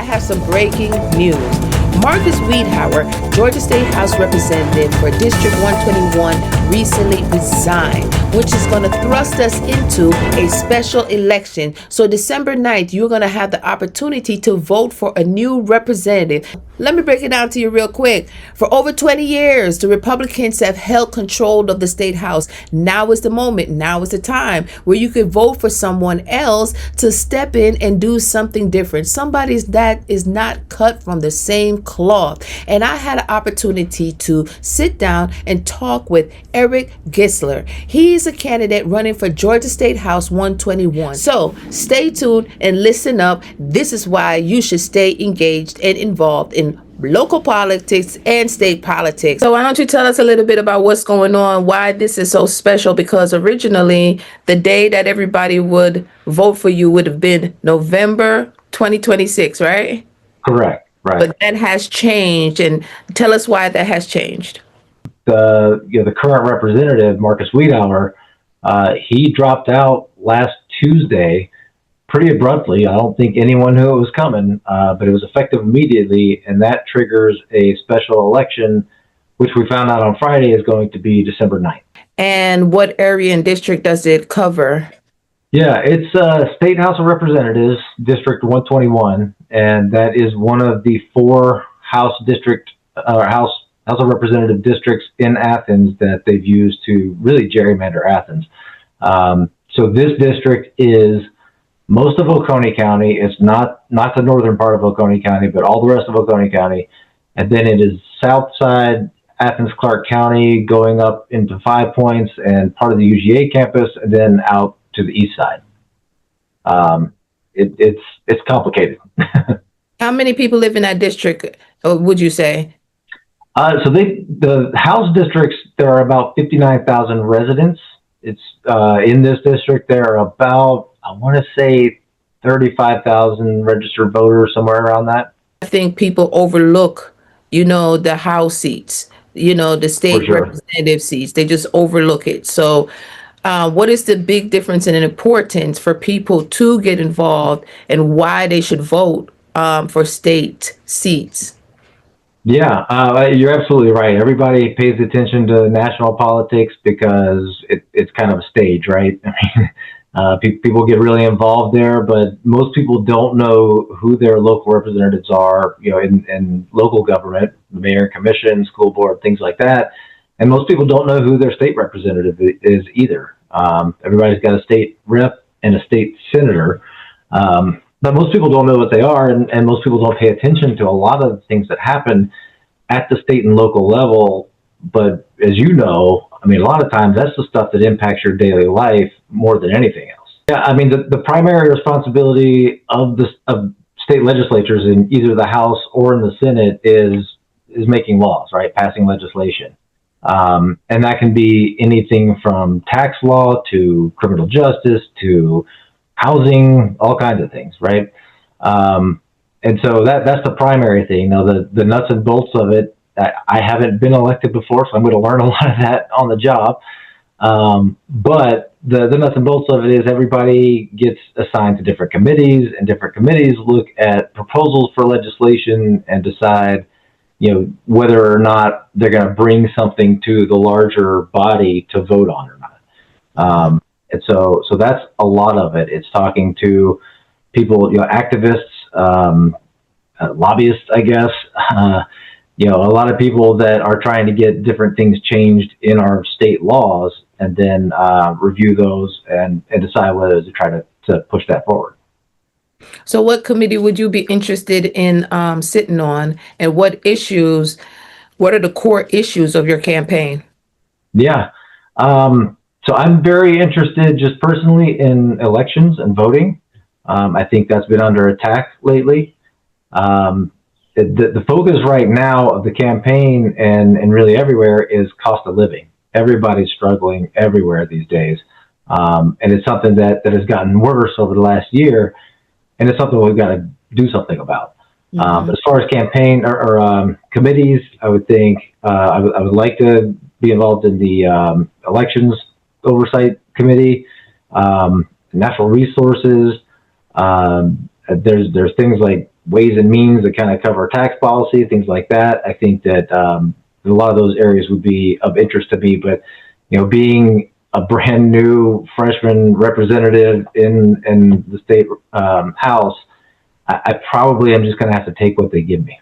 have some breaking news. Marcus Wiedhauer, Georgia State House Representative for District 121, recently resigned, which is going to thrust us into a special election. So December 9th, you're going to have the opportunity to vote for a new representative. Let me break it down to you real quick. For over 20 years, the Republicans have held control of the state house. Now is the moment. Now is the time where you could vote for someone else to step in and do something different. Somebody that is not cut from the same cloth. And I had an opportunity to sit down and talk with Eric Gisler. He's a candidate running for Georgia State House 121. So stay tuned and listen up. This is why you should stay engaged and involved in local politics and state politics. So why don't you tell us a little bit about what's going on, why this is so special? Because originally the day that everybody would vote for you would have been November 2026, right? Correct. Right. But that has changed, and tell us why that has changed. The current representative, Marcus Wiedhauer, he dropped out last Tuesday pretty abruptly. I don't think anyone knew it was coming, but it was effective immediately, and that triggers a special election, which we found out on Friday is going to be December 9th. And what area and district does it cover? Yeah, it's State House of Representatives, District 121, and that is one of the four House of Representative districts in Athens that they've used to really gerrymander Athens. So this district is most of Oconee County. It's not the northern part of Oconee County, but all the rest of Oconee County. And then it is south side Athens-Clarke County going up into 5 Points and part of the UGA campus, and then out to the east side. It's complicated. How many people live in that district, would you say? So the House districts, there are about 59,000 residents. It's in this district, there are about, I want to say, 35,000 registered voters, somewhere around that. I think people overlook, the House seats, the state representative seats. They just overlook it. So what is the big difference and importance for people to get involved, and why they should vote for state seats? Yeah, you're absolutely right. Everybody pays attention to national politics because it's kind of a stage, right? I mean, people get really involved there, but most people don't know who their local representatives are, in local government, the mayor, commission, school board, things like that. And most people don't know who their state representative is either. Everybody's got a state rep and a state senator. But most people don't know what they are, and most people don't pay attention to a lot of the things that happen at the state and local level. But as you know, I mean, a lot of times that's the stuff that impacts your daily life more than anything else. Yeah, I mean, the primary responsibility of state legislatures in either the House or in the Senate is making laws, right? Passing legislation. And that can be anything from tax law to criminal justice to housing, all kinds of things, right? And so that's the primary thing. Now, the nuts and bolts of it, I haven't been elected before, so I'm going to learn a lot of that on the job. But the nuts and bolts of it is everybody gets assigned to different committees, and different committees look at proposals for legislation and decide, whether or not they're going to bring something to the larger body to vote on or not. And so that's a lot of it. It's talking to people, activists, lobbyists, I guess, a lot of people that are trying to get different things changed in our state laws, and then review those and decide whether to try to push that forward. So what committee would you be interested in sitting on, and what are the core issues of your campaign? Yeah. So I'm very interested just personally in elections and voting. I think that's been under attack lately. The focus right now of the campaign and really everywhere is cost of living. Everybody's struggling everywhere these days. And it's something that has gotten worse over the last year, and it's something we've got to do something about. But as far as campaign or committees, I would think I would like to be involved in the elections oversight committee, natural resources. There's things like ways and means that kind of cover tax policy, things like that. I think that a lot of those areas would be of interest to me. But being a brand new freshman representative in the state house, I probably am just going to have to take what they give me.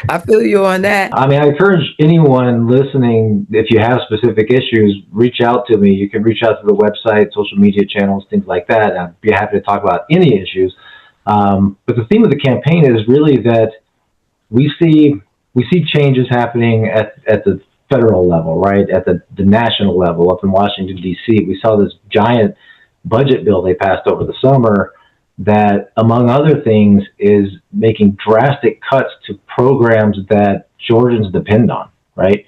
I feel you on that. I mean, I encourage anyone listening, if you have specific issues, reach out to me. You can reach out to the website, social media channels, things like that. I'd be happy to talk about any issues. But the theme of the campaign is really that we see changes happening at the federal level, right? At the national level up in Washington, D.C. We saw this giant budget bill they passed over the summer that, among other things, is making drastic cuts to programs that Georgians depend on, right?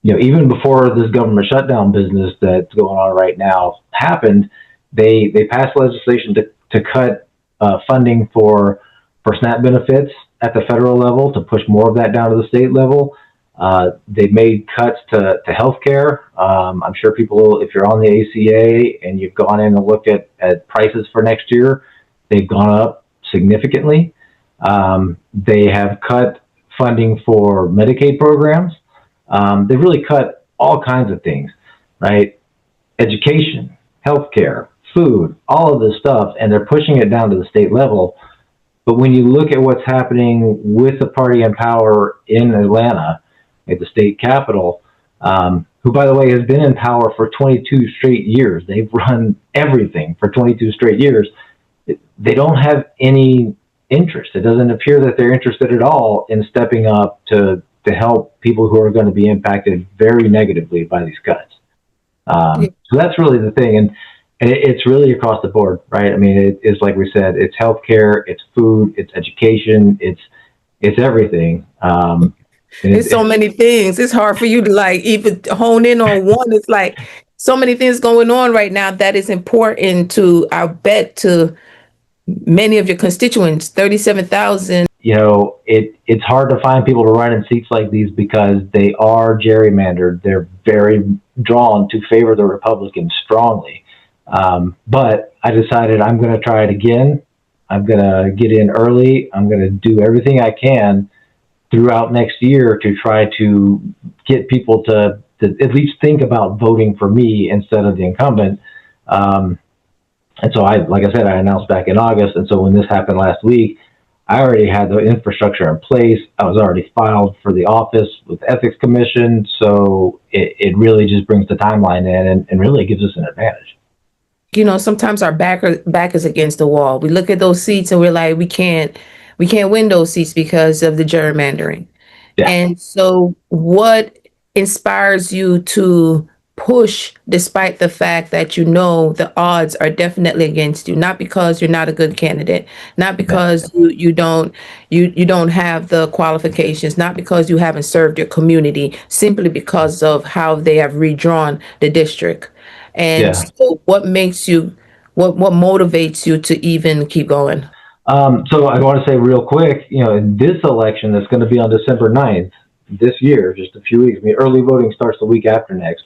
Even before this government shutdown business that's going on right now happened, they passed legislation to cut funding for SNAP benefits at the federal level, to push more of that down to the state level. They've made cuts to healthcare. I'm sure people, if you're on the ACA and you've gone in and looked at prices for next year, they've gone up significantly. They have cut funding for Medicaid programs. They've really cut all kinds of things, right? Education, healthcare, food, all of this stuff, and they're pushing it down to the state level. But when you look at what's happening with the party in power in Atlanta, at the state capitol, who, by the way, has been in power for 22 straight years. They've run everything for 22 straight years. They don't have any interest. It doesn't appear that they're interested at all in stepping up to help people who are going to be impacted very negatively by these cuts. So that's really the thing. And it's really across the board, right? I mean, it's like we said, it's healthcare, it's food, it's education, it's everything. It's so many things. It's hard for you to even hone in on one. It's like so many things going on right now that is important to, I bet, to many of your constituents. 37,000. It's hard to find people to run in seats like these because they are gerrymandered. They're very drawn to favor the Republicans strongly. But I decided I'm going to try it again. I'm going to get in early. I'm going to do everything I can throughout next year to try to get people to at least think about voting for me instead of the incumbent. And so like I said, I announced back in August. And so when this happened last week, I already had the infrastructure in place. I was already filed for the office with the Ethics Commission. So it really just brings the timeline in and really gives us an advantage. Sometimes our back is against the wall. We look at those seats and we're like, we can't win those seats because of the gerrymandering. Yeah. And so what inspires you to push despite the fact that the odds are definitely against you, not because you're not a good candidate, not because you don't have the qualifications, not because you haven't served your community, simply because of how they have redrawn the district. And so what makes you, what motivates you to even keep going? So I want to say real quick, in this election that's going to be on December 9th this year, just a few weeks. I mean, early voting starts the week after next.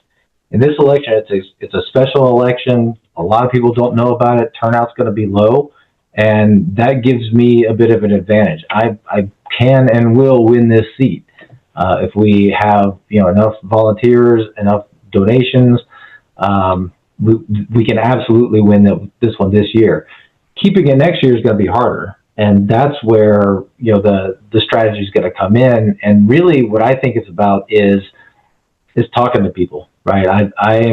In this election, it's a special election. A lot of people don't know about it. Turnout's going to be low, and that gives me a bit of an advantage. I can and will win this seat if we have enough volunteers, enough donations. We can absolutely win this one this year. Keeping it next year is going to be harder. And that's where, the strategy is going to come in. And really what I think it's about is talking to people, right? I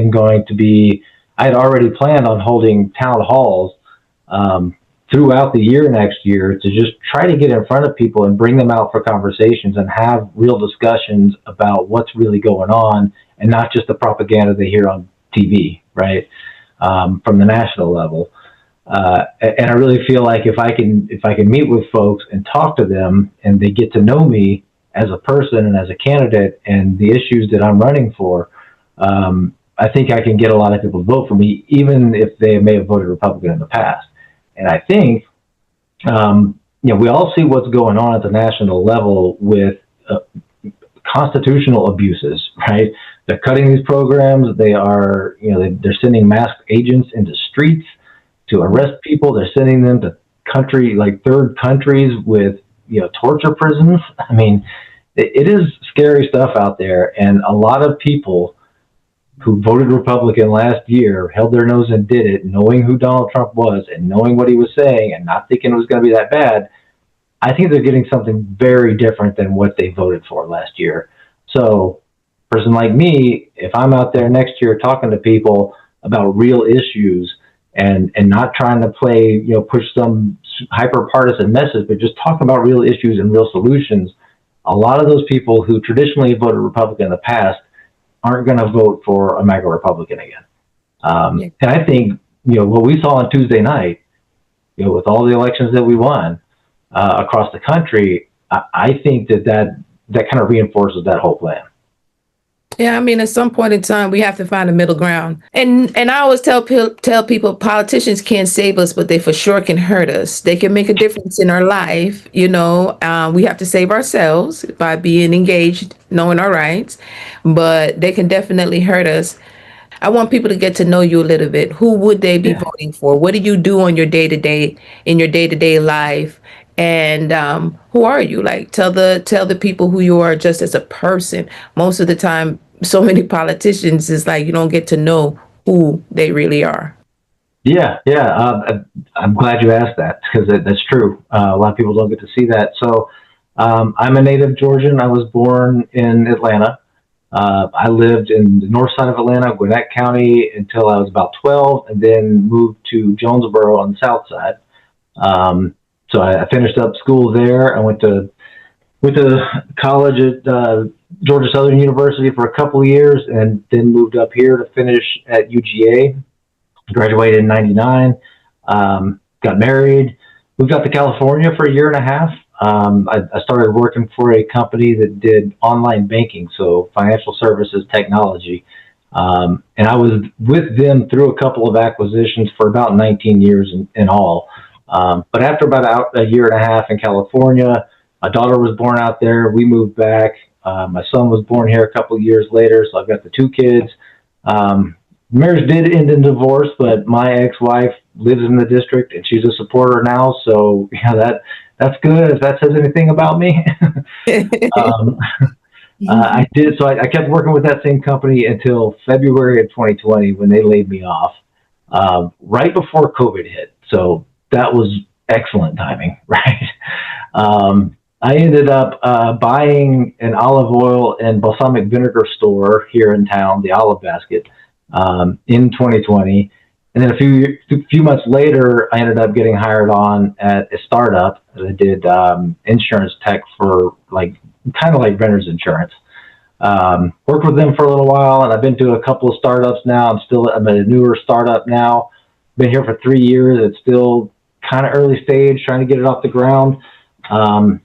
had already planned on holding town halls throughout the year next year to just try to get in front of people and bring them out for conversations and have real discussions about what's really going on and not just the propaganda they hear on TV, right? From the national level. And I really feel like if I can meet with folks and talk to them and they get to know me as a person and as a candidate and the issues that I'm running for, I think I can get a lot of people to vote for me, even if they may have voted Republican in the past. And I think, we all see what's going on at the national level with constitutional abuses, right? They're cutting these programs. They are, they're sending masked agents into streets to arrest people. They're sending them to like third countries with, torture prisons. I mean, it is scary stuff out there. And a lot of people who voted Republican last year held their nose and did it, knowing who Donald Trump was and knowing what he was saying and not thinking it was going to be that bad. I think they're getting something very different than what they voted for last year. So, a person like me, if I'm out there next year talking to people about real issues and not trying to play, push some hyper partisan message, but just talking about real issues and real solutions, a lot of those people who traditionally voted Republican in the past aren't going to vote for a MAGA Republican again. And I think, what we saw on Tuesday night, with all the elections that we won across the country, I think that kind of reinforces that whole plan. Yeah, I mean, at some point in time, we have to find a middle ground. And I always tell people, politicians can't save us, but they for sure can hurt us. They can make a difference in our life. We have to save ourselves by being engaged, knowing our rights, but they can definitely hurt us. I want people to get to know you a little bit. Who would they be voting for? What do you do on your day-to-day life? And who are you? Like, tell the people who you are just as a person. Most of the time, so many politicians is like you don't get to know who they really are. Yeah. I'm glad you asked that because that's true. A lot of people don't get to see that. So I'm a native Georgian. I was born in Atlanta. I lived in the north side of Atlanta, Gwinnett County, until I was about 12, and then moved to Jonesboro on the south side. So I finished up school there. I went to college at Georgia Southern University for a couple of years, and then moved up here to finish at UGA. Graduated in '99. Got married. Moved out to California for a year and a half. I started working for a company that did online banking, so financial services technology. And I was with them through a couple of acquisitions for about 19 years in all. But after about a year and a half in California, my daughter was born out there. We moved back. My son was born here a couple of years later, so I've got the two kids. Marriage did end in divorce, but my ex-wife lives in the district, and she's a supporter now, so that's good if that says anything about me. I did. So I kept working with that same company until February of 2020 when they laid me off, right before COVID hit. So that was excellent timing, right? I ended up buying an olive oil and balsamic vinegar store here in town, the Olive Basket, in 2020. And then a few months later, I ended up getting hired on at a startup that did insurance tech for kind of like renter's insurance. Worked with them for a little while, and I've been to a couple of startups now. I'm at a newer startup now. Been here for 3 years. It's still kind of early stage, trying to get it off the ground.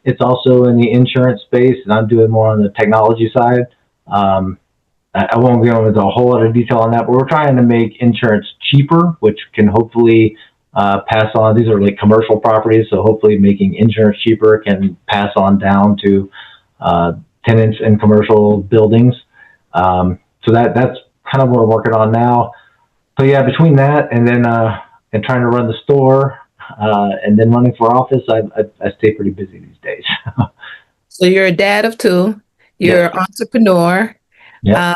It's also in the insurance space, and I'm doing more on the technology side. I won't go into a whole lot of detail on that, but we're trying to make insurance cheaper, which can hopefully pass on. These are like commercial properties, so hopefully making insurance cheaper can pass on down to tenants in commercial buildings. So that's kind of what we're working on now. So yeah, between that and then and trying to run the store and then running for office, I stay pretty busy these days. So you're a dad of two. You're an entrepreneur. Yep.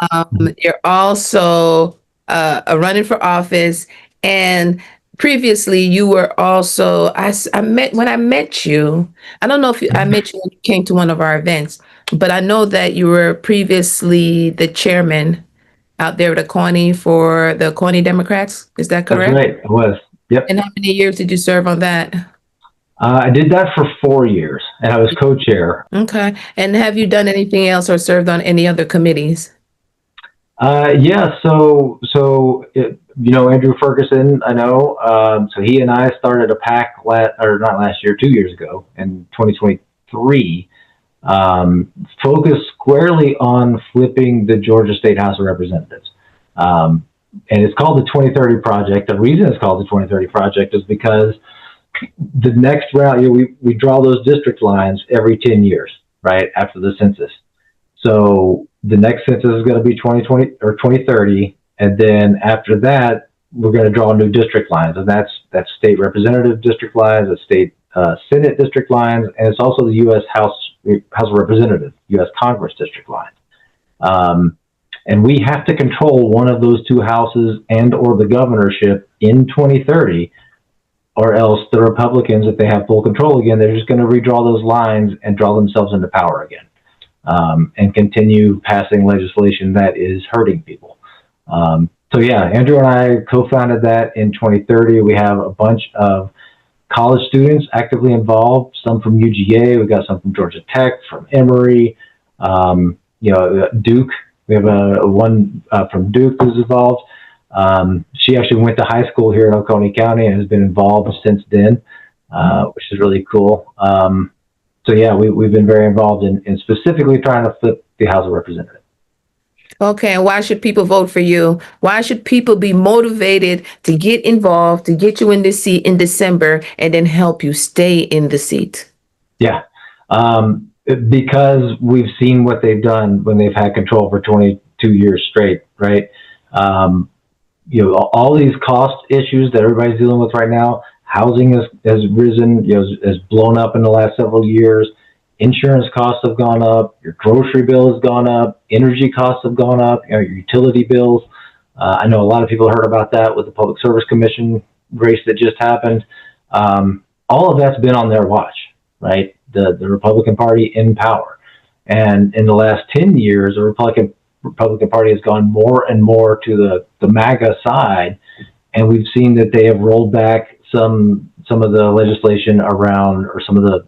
You're also running for office, and previously you were also I met you. I don't know if I met you when you came to one of our events, but I know that you were previously the chairman out there at the Corny for the Corny Democrats. Is that correct? That's right. It was. Yep. And how many years did you serve on that? I did that for 4 years, and I was co-chair. Okay. And have you done anything else or served on any other committees? Yeah. So Andrew Ferguson, I know. So he and I started a PAC not last year, 2 years ago, in 2023, focused squarely on flipping the Georgia State House of Representatives. And it's called the 2030 Project. The reason it's called the 2030 Project is because the next round, we draw those district lines every 10 years, right, after the census. So the next census is going to be 2020 or 2030. And then after that, we're going to draw new district lines, and that's state representative district lines, that's state Senate district lines, and it's also the U.S. House of Representatives, U.S. Congress district lines. And we have to control one of those two houses and or the governorship in 2030, or else the Republicans, if they have full control again, they're just going to redraw those lines and draw themselves into power again, and continue passing legislation that is hurting people. So yeah, Andrew and I co-founded that in 2030. We have a bunch of college students actively involved, some from UGA, we got some from Georgia Tech, from Emory, Duke. We have one from Duke who's involved. She actually went to high school here in Oconee County and has been involved since then, which is really cool. So yeah, we've been very involved in specifically trying to flip the House of Representatives. Okay, and why should people vote for you? Why should people be motivated to get involved, to get you in this seat in December, and then help you stay in the seat? Yeah, because we've seen what they've done when they've had control for 22 years straight, right? All these cost issues that everybody's dealing with right now, housing has risen, has blown up in the last several years. Insurance costs have gone up, your grocery bill has gone up, energy costs have gone up, your utility bills. I know a lot of people heard about that with the Public Service Commission race that just happened. All of that's been on their watch, right? The Republican Party in power. And in the last 10 years, the Republican Party has gone more and more to the MAGA side, and we've seen that they have rolled back some of the legislation around, or some of the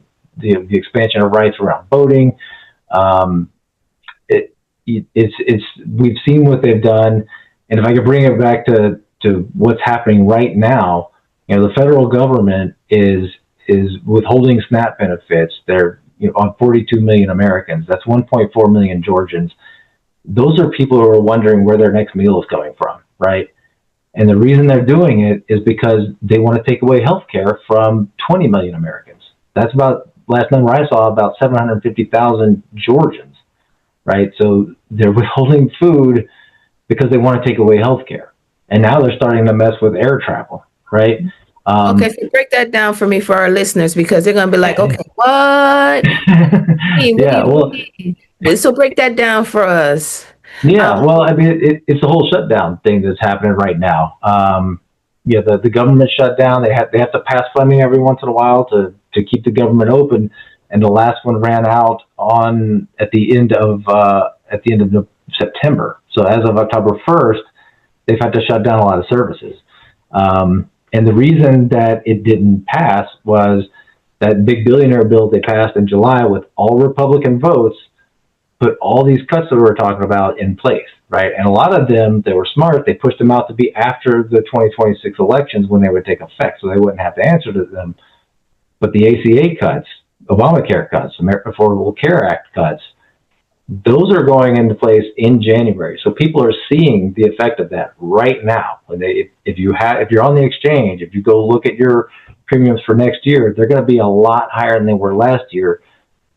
expansion of rights around voting. We've seen what they've done, and if I could bring it back to what's happening right now, the federal government is withholding SNAP benefits. They're on 42 million Americans. That's 1.4 million Georgians. Those are people who are wondering where their next meal is coming from, right? And the reason they're doing it is because they want to take away health care from 20 million Americans. That's about, last number I saw, about 750,000 Georgians, right? So they're withholding food because they want to take away health care. And now they're starting to mess with air travel, right? Okay, so break that down for me, for our listeners, because they're going to be like, okay, what? So break that down for us. Yeah, well, I mean, it's the whole shutdown thing that's happening right now. The government shut down. They have to pass funding every once in a while to keep the government open, and the last one ran out at the end of September. So as of October 1st, they've had to shut down a lot of services. And the reason that it didn't pass was that big billionaire bill they passed in July with all Republican votes put all these cuts that we were talking about in place, right? And a lot of them, they were smart. They pushed them out to be after the 2026 elections when they would take effect, so they wouldn't have to answer to them. But the ACA cuts, Obamacare cuts, American Affordable Care Act cuts, those are going into place in January. So people are seeing the effect of that right now. If you're on the exchange, if you go look at your premiums for next year, they're going to be a lot higher than they were last year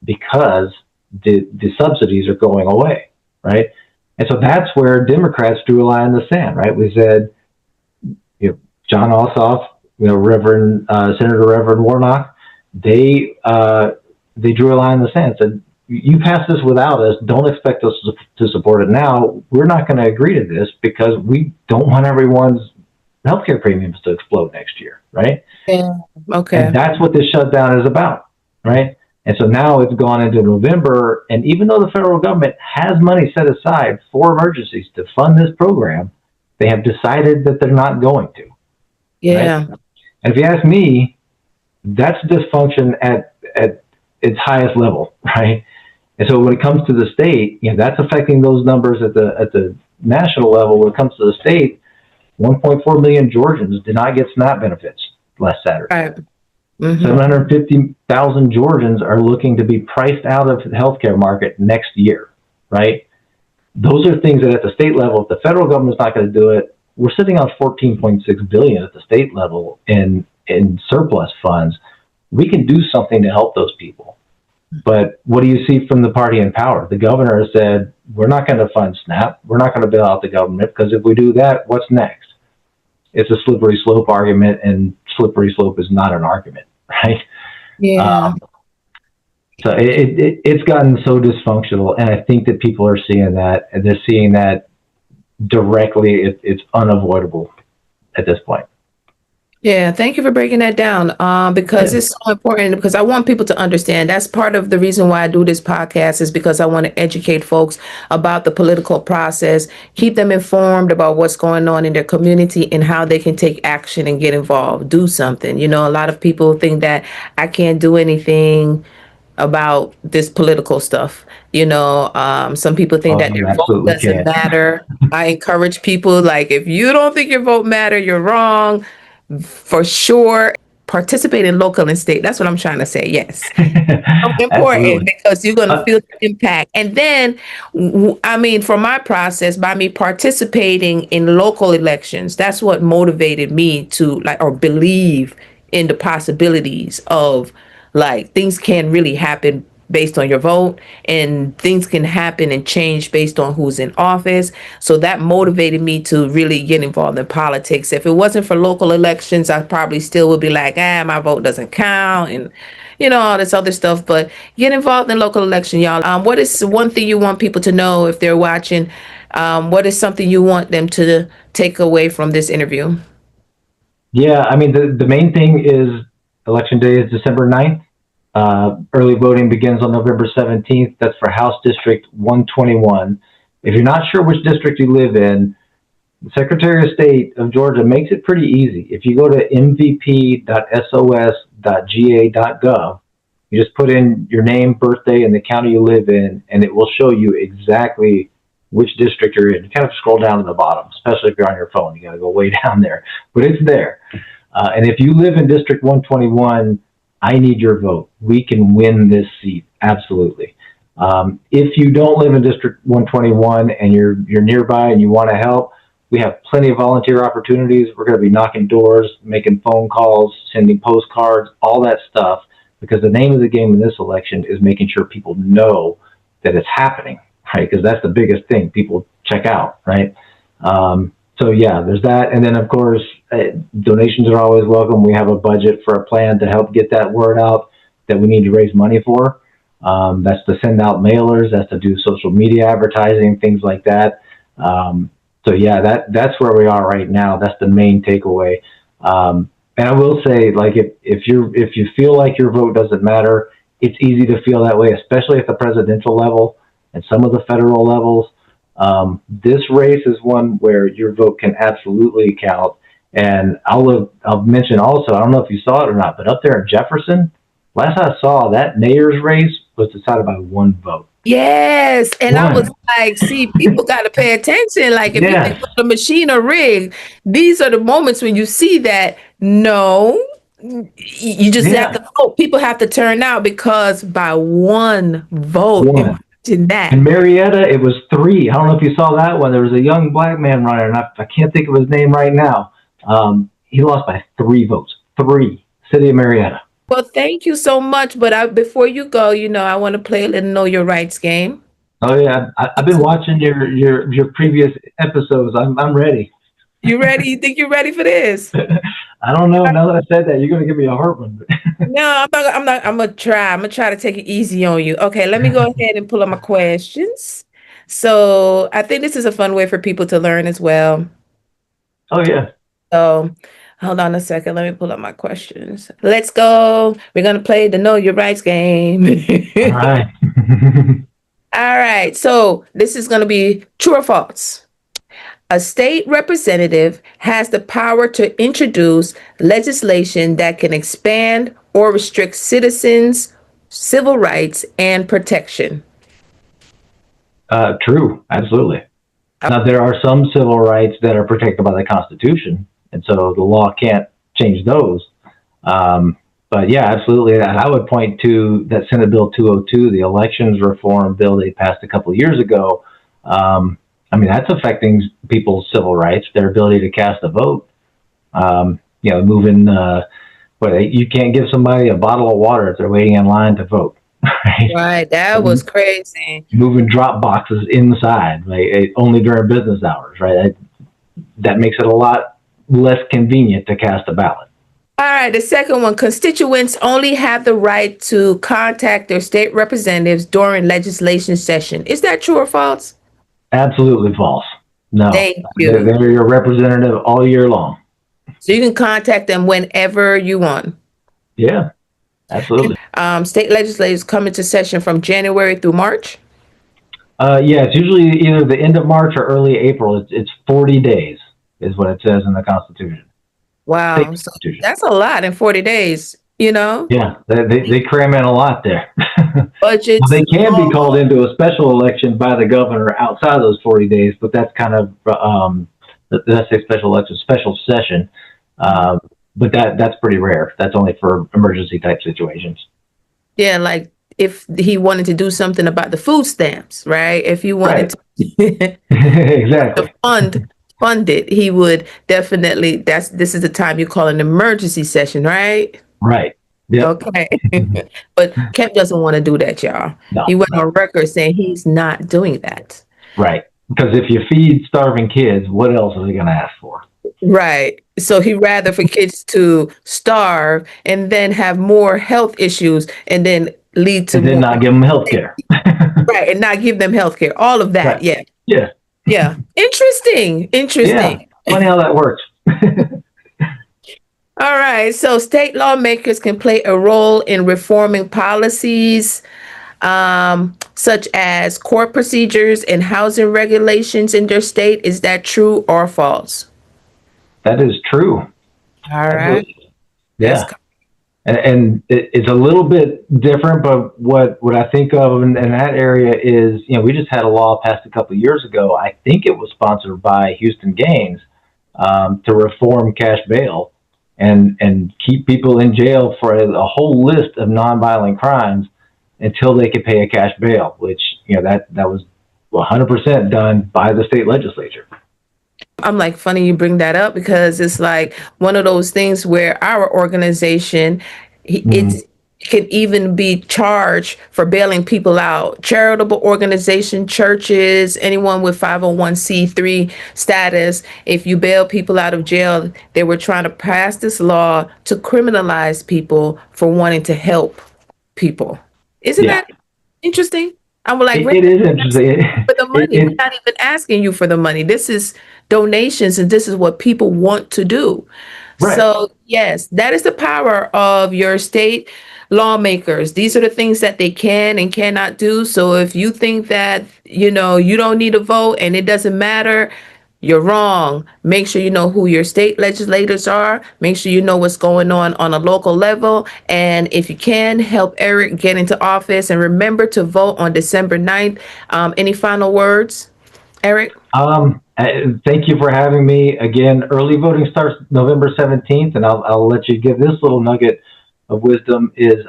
because the subsidies are going away, right? And so that's where Democrats drew a line in the sand, right? We said, John Ossoff, Senator Reverend Warnock, they drew a line in the sand, said, you pass this without us, don't expect us to support it now. We're not going to agree to this because we don't want everyone's healthcare premiums to explode next year, right? Yeah. Okay. And that's what this shutdown is about, right? And so now it's gone into November, and even though the federal government has money set aside for emergencies to fund this program, they have decided that they're not going to. Yeah. Right? And if you ask me, that's dysfunction at its highest level, right? And so when it comes to the state, that's affecting those numbers at the national level. When it comes to the state, 1.4 million Georgians did not get SNAP benefits last Saturday. Right. Mm-hmm. 750,000 Georgians are looking to be priced out of the healthcare market next year, right? Those are things that at the state level, if the federal government's not going to do it, we're sitting on $14.6 billion at the state level in surplus funds. We can do something to help those people. But what do you see from the party in power? The governor has said, we're not going to fund SNAP. We're not going to bail out the government because if we do that, what's next? it's a slippery slope argument, and slippery slope is not an argument, right? Yeah. So it's gotten so dysfunctional, and I think that people are seeing that, and they're seeing that directly. It's unavoidable at this point. Yeah, thank you for breaking that down. Because Yeah. it's so important because I want people to understand that's part of the reason why I do this podcast is because I want to educate folks about the political process, keep them informed about what's going on in their community and how they can take action and get involved, do something. You know, a lot of people think that I can't do anything about this political stuff. You know, some people think Oh, that you their vote absolutely doesn't can. matter. I encourage people like if you don't think your vote matter, you're wrong. For sure, participate in local and state. That's what I'm trying to say. Yes. So important Absolutely. because you're going to Uh, feel the impact. And then, I mean, for my process, by me participating in local elections, that's what motivated me to like or believe in the possibilities of like things can really happen based on your vote and things can happen and change based on who's in office. So that motivated me to really get involved in politics. If it wasn't for local elections, I probably still would be like, my vote doesn't count and all this other stuff. But get involved in local election, y'all. What is one thing you want people to know if they're watching? What is something you want them to take away from this interview? yeah, I mean, the main thing is election day is December 9th. Early voting begins on November 17th. That's for House District 121. If you're not sure which district you live in, the Secretary of State of Georgia makes it pretty easy. If you go to mvp.sos.ga.gov, you just put in your name, birthday, and the county you live in, and it will show you exactly which district you're in. You kind of scroll down to the bottom, especially if you're on your phone. You got to go way down there, but it's there. And if you live in District 121, I need your vote. We can win this seat, absolutely. If you don't live in District 121 and you're nearby and you want to help, we have plenty of volunteer opportunities. We're going to be knocking doors, making phone calls, sending postcards, all that stuff, because the name of the game in this election is making sure people know that it's happening, right? Because that's the biggest thing. People check out, right? So yeah, there's that. And then of course, donations are always welcome. We have a budget for a plan to help get that word out that we need to raise money for. That's to send out mailers, that's to do social media advertising, things like that. So yeah, that's where we are right now. That's the main takeaway. And I will say, like, if you feel like your vote doesn't matter, it's easy to feel that way, especially at the presidential level and some of the federal levels. This race is one where your vote can absolutely count. And I'll mention also, I don't know if you saw it or not, but up there in Jefferson, last I saw, that mayor's race was decided by one vote. Yes, and I was One. like, see, people got to pay attention. Like, if you Yeah. think the machine are rigged, these are the moments when you see that. No, you just have Yeah. to vote. People have to turn out because by one vote. One. Imagine that. In Marietta, it was three. I don't know if you saw that one. There was a young black man running, and I can't think of his name right now. He lost by 3 votes. 3. City of Marietta. Well, thank you so much. But before you go, I want to play a little Know Your Rights game. Oh yeah, I've been watching your previous episodes. I'm ready. You ready? You think you're ready for this? I don't know. Now that I said that, you're gonna give me a hard one. No, I'm not. I'm not. I'm gonna try. I'm gonna try to take it easy on you. Okay, let me go ahead and pull up my questions. So I think this is a fun way for people to learn as well. Oh yeah. So hold on a second. Let me pull up my questions. Let's go. We're gonna play the Know Your Rights game. All right. All right. So this is gonna be true or false. A state representative has the power to introduce legislation that can expand or restrict citizens' civil rights and protection. True. Absolutely. Now there are some civil rights that are protected by the Constitution, and so the law can't change those. But yeah, absolutely. And I would point to that Senate Bill 202, the elections reform bill they passed a couple of years ago. I mean, that's affecting people's civil rights, their ability to cast a vote. Moving, you can't give somebody a bottle of water if they're waiting in line to vote. Right? Right. That was crazy. Moving drop boxes inside, only during business hours, right? That makes it a lot less convenient to cast a ballot. All right, the second one, constituents only have the right to contact their state representatives during legislation session. Is that true or false? Absolutely false. No, Thank you. they're your representative all year long. So you can contact them whenever you want. Yeah, absolutely. State legislators come into session from January through March. Yeah, it's usually either the end of March or early April. It's 40 days is what it says in the Constitution. Wow, so that's a lot in 40 days, you know? Yeah, they cram in a lot there. Budgets. They can be called into a special election by the governor outside of those 40 days, but that's kind of, that's a special election, special session. But that's pretty rare. That's only for emergency type situations. Yeah, like if he wanted to do something about the food stamps, right? If he wanted to Exactly. fund it, he would definitely, this is the time you call an emergency session, right? Right. Yep. Okay. But Kemp doesn't want to do that, y'all. No, he went on record saying he's not doing that. Right. Because if you feed starving kids, what else are they going to ask for? Right. So he'd rather for kids to starve and then have more health issues and then lead to and then more, not give them health care. right, and not give them health care. All of that. Right. Yeah. Yeah. Yeah. Interesting. Yeah. Funny how that works. All right. So state lawmakers can play a role in reforming policies, such as court procedures and housing regulations in their state. Is that true or false? That is true. All right. Yeah. And it's a little bit different, but what I think of in that area is, we just had a law passed a couple of years ago. I think it was sponsored by Houston Gaines, to reform cash bail and keep people in jail for a whole list of nonviolent crimes until they could pay a cash bail, which, that was 100% done by the state legislature. I'm like, funny you bring that up because it's like one of those things where our organization, it can even be charged for bailing people out. Charitable organization, churches, anyone with 501c3 status, if you bail people out of jail, they were trying to pass this law to criminalize people for wanting to help people. Isn't that interesting? I'm like, it is interesting. For the money, we're not even asking you for the money. This is donations, and this is what people want to do. Right. So yes, that is the power of your state lawmakers. These are the things that they can and cannot do. So if you think that, you don't need a vote and it doesn't matter, you're wrong. Make sure you know who your state legislators are. Make sure you know what's going on a local level. And if you can, help Eric get into office. And remember to vote on December 9th. Any final words, Eric? Thank you for having me. Again, early voting starts November 17th. And I'll let you give this little nugget of wisdom is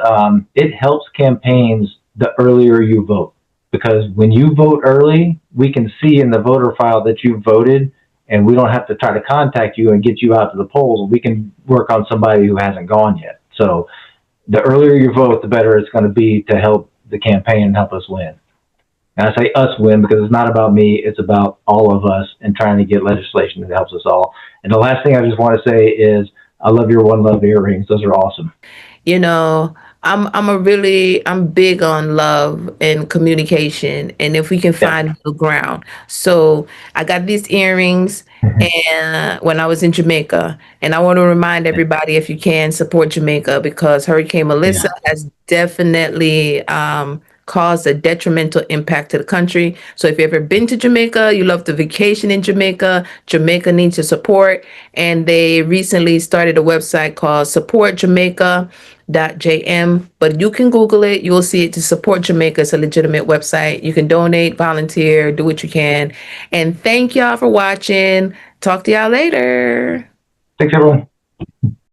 it helps campaigns the earlier you vote. Because when you vote early, we can see in the voter file that you voted, and we don't have to try to contact you and get you out to the polls. We can work on somebody who hasn't gone yet. So the earlier you vote, the better it's going to be to help the campaign and help us win. And I say us win because it's not about me. It's about all of us and trying to get legislation that helps us all. And the last thing I just want to say is I love your One Love earrings. Those are awesome. I'm big on love and communication, and if we can find middle ground. So I got these earrings and when I was in Jamaica, and I want to remind everybody, if you can, support Jamaica because Hurricane Melissa has definitely caused a detrimental impact to the country. So if you've ever been to Jamaica, you love to vacation in Jamaica, Jamaica needs your support. And they recently started a website called supportjamaica.jm, but you can Google it. You will see it. To support Jamaica, it's a legitimate website. You can donate, volunteer, do what you can. And thank y'all for watching. Talk to y'all later. Thanks, everyone.